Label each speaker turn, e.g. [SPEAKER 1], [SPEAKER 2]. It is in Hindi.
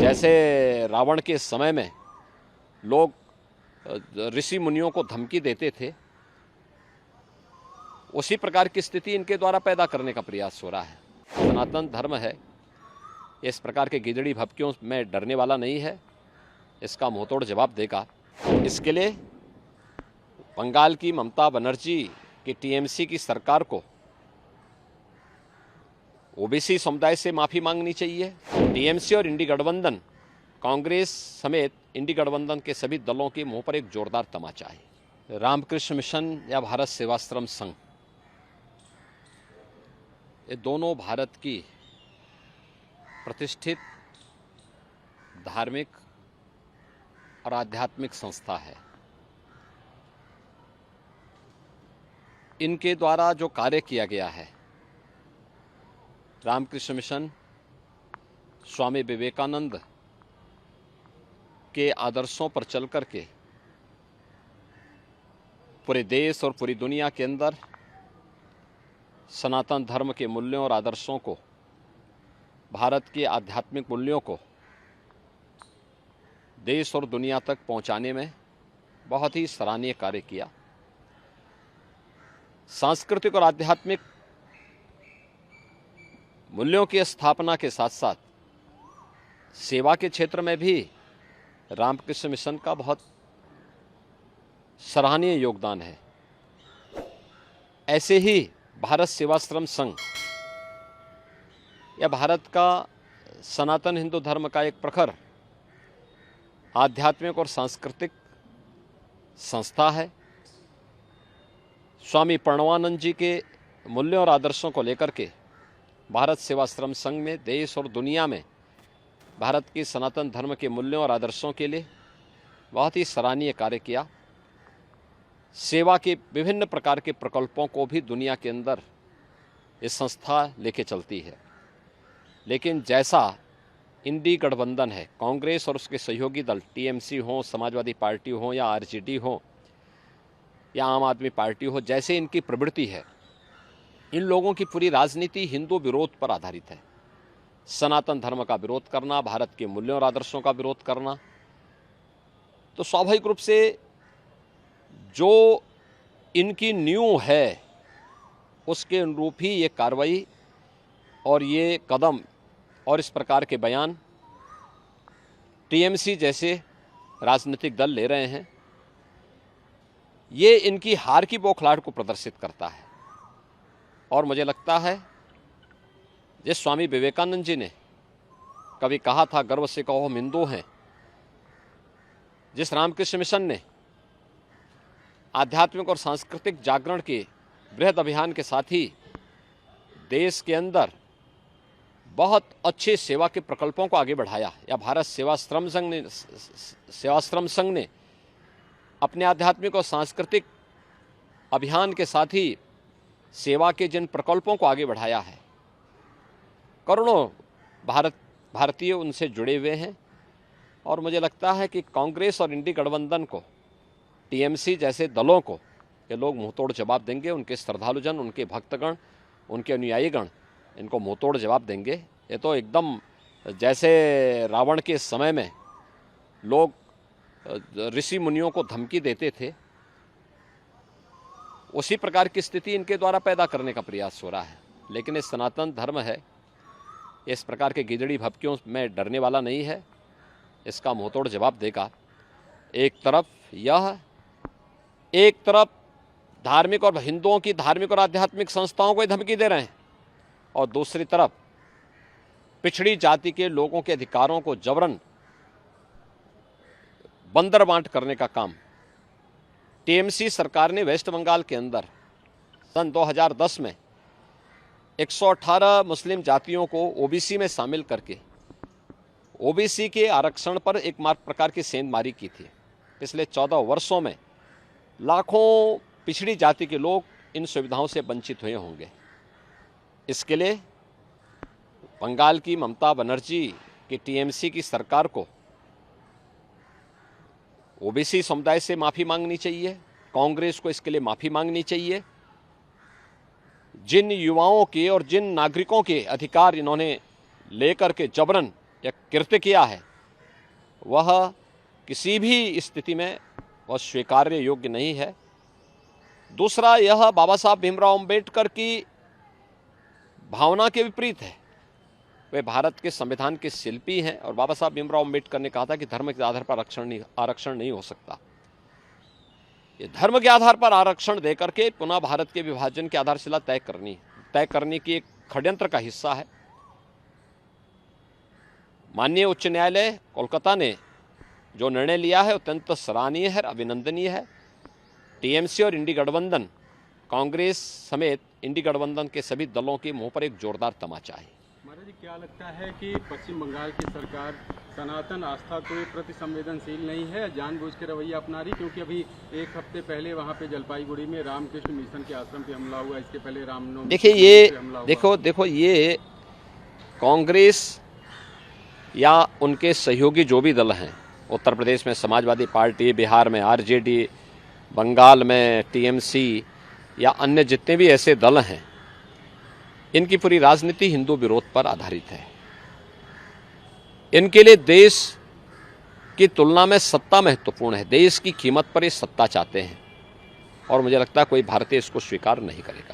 [SPEAKER 1] जैसे रावण के समय में लोग ऋषि मुनियों को धमकी देते थे, उसी प्रकार की स्थिति इनके द्वारा पैदा करने का प्रयास हो रहा है। सनातन धर्म है, इस प्रकार के गिदड़ी भभकियों में डरने वाला नहीं है, इसका मुंहतोड़ जवाब देगा। इसके लिए बंगाल की ममता बनर्जी की टीएमसी की सरकार को ओबीसी समुदाय से माफी मांगनी चाहिए। टीएमसी और इंडी गठबंधन, कांग्रेस समेत इंडी गठबंधन के सभी दलों के मुंह पर एक जोरदार तमाचा है। रामकृष्ण मिशन या भारत सेवाश्रम संघ, ये दोनों भारत की प्रतिष्ठित धार्मिक और आध्यात्मिक संस्था है। इनके द्वारा जो कार्य किया गया है, रामकृष्ण मिशन स्वामी विवेकानंद के आदर्शों पर चल कर के पूरे देश और पूरी दुनिया के अंदर सनातन धर्म के मूल्यों और आदर्शों को, भारत के आध्यात्मिक मूल्यों को देश और दुनिया तक पहुंचाने में बहुत ही सराहनीय कार्य किया। सांस्कृतिक और आध्यात्मिक मूल्यों की स्थापना के साथ साथ सेवा के क्षेत्र में भी रामकृष्ण मिशन का बहुत सराहनीय योगदान है। ऐसे ही भारत सेवाश्रम संघ या भारत का सनातन हिंदू धर्म का एक प्रखर आध्यात्मिक और सांस्कृतिक संस्था है। स्वामी प्रणवानंद जी के मूल्यों और आदर्शों को लेकर के भारत सेवाश्रम संघ में देश और दुनिया में भारत के सनातन धर्म के मूल्यों और आदर्शों के लिए बहुत ही सराहनीय कार्य किया। सेवा के विभिन्न प्रकार के प्रकल्पों को भी दुनिया के अंदर ये संस्था लेके चलती है। लेकिन जैसा इंडी गठबंधन है, कांग्रेस और उसके सहयोगी दल टीएमसी हो, समाजवादी पार्टी हो या आरजेडी हो या आम आदमी पार्टी हो, जैसे इनकी प्रवृत्ति है, इन लोगों की पूरी राजनीति हिंदू विरोध पर आधारित है। सनातन धर्म का विरोध करना, भारत के मूल्यों और आदर्शों का विरोध करना, तो स्वाभाविक रूप से जो इनकी नींव है उसके अनुरूप ही ये कार्रवाई और ये कदम और इस प्रकार के बयान टीएमसी जैसे राजनीतिक दल ले रहे हैं। ये इनकी हार की बौखलाहट को प्रदर्शित करता है। और मुझे लगता है जिस स्वामी विवेकानंद जी ने कभी कहा था, गर्व से कहो हम हिंदू हैं, जिस रामकृष्ण मिशन ने आध्यात्मिक और सांस्कृतिक जागरण के बृहद अभियान के साथ ही देश के अंदर बहुत अच्छे सेवा के प्रकल्पों को आगे बढ़ाया, या भारत सेवाश्रम संघ ने अपने आध्यात्मिक और सांस्कृतिक अभियान के साथ ही सेवा के जिन प्रकल्पों को आगे बढ़ाया है, करोड़ों भारतीय उनसे जुड़े हुए हैं। और मुझे लगता है कि कांग्रेस और इंडी गठबंधन को, टीएमसी जैसे दलों को ये लोग मुंहतोड़ जवाब देंगे। उनके श्रद्धालुजन, उनके भक्तगण, उनके अनुयायीगण इनको मुंहतोड़ जवाब देंगे। ये तो एकदम जैसे रावण के समय में लोग ऋषि मुनियों को धमकी देते थे, उसी प्रकार की स्थिति इनके द्वारा पैदा करने का प्रयास हो रहा है। लेकिन ये सनातन धर्म है, इस प्रकार के गिदड़ी भभकियों में डरने वाला नहीं है, इसका मुंहतोड़ जवाब देगा। एक तरफ धार्मिक और हिंदुओं की धार्मिक और आध्यात्मिक संस्थाओं को धमकी दे रहे हैं, और दूसरी तरफ पिछड़ी जाति के लोगों के अधिकारों को जबरन बंदर बांट करने का काम टीएमसी सरकार ने वेस्ट बंगाल के अंदर सन 2010 में 118 मुस्लिम जातियों को ओबीसी में शामिल करके ओबीसी के आरक्षण पर एक प्रकार की सेंधमारी की थी। पिछले 14 वर्षों में लाखों पिछड़ी जाति के लोग इन सुविधाओं से वंचित हुए होंगे। इसके लिए बंगाल की ममता बनर्जी की टीएमसी की सरकार को ओबीसी समुदाय से माफी मांगनी चाहिए, कांग्रेस को इसके लिए माफी मांगनी चाहिए। जिन युवाओं के और जिन नागरिकों के अधिकार इन्होंने लेकर के जबरन या कृत्य किया है, वह किसी भी स्थिति में वह स्वीकार्य योग्य नहीं है। दूसरा, यह बाबा साहब भीमराव अंबेडकर की भावना के विपरीत है। वे भारत के संविधान के शिल्पी हैं और बाबा साहब भीमराव अंबेडकर ने कहा था कि धर्म के आधार पर आरक्षण नहीं हो सकता। ये धर्म के आधार पर आरक्षण देकर के पुनः भारत के विभाजन की आधारशिला तय करने की एक षड्यंत्र का हिस्सा है। माननीय उच्च न्यायालय कोलकाता ने जो निर्णय लिया है अत्यंत सराहनीय है, अभिनंदनीय है। टीएमसी और इंडी गठबंधन, कांग्रेस समेत इंडी गठबंधन के सभी दलों के मुंह पर एक जोरदार तमाचा है।
[SPEAKER 2] महाराज जी, क्या लगता है कि पश्चिम बंगाल की सरकार सनातन आस्था के प्रति संवेदनशील नहीं है, जानबूझ के रवैया अपना रही? क्योंकि अभी एक हफ्ते पहले वहाँ पे जलपाईगुड़ी में रामकृष्ण मिशन के आश्रम पे हमला हुआ, इसके पहले रामनवमी
[SPEAKER 1] देखो ये कांग्रेस या उनके सहयोगी जो भी दल हैं, उत्तर प्रदेश में समाजवादी पार्टी, बिहार में आरजेडी, बंगाल में टीएमसी या अन्य जितने भी ऐसे दल हैं, इनकी पूरी राजनीति हिंदू विरोध पर आधारित है। इनके लिए देश की तुलना में सत्ता महत्वपूर्ण है। देश की कीमत पर ये सत्ता चाहते हैं और मुझे लगता है कोई भारतीय इसको स्वीकार नहीं करेगा।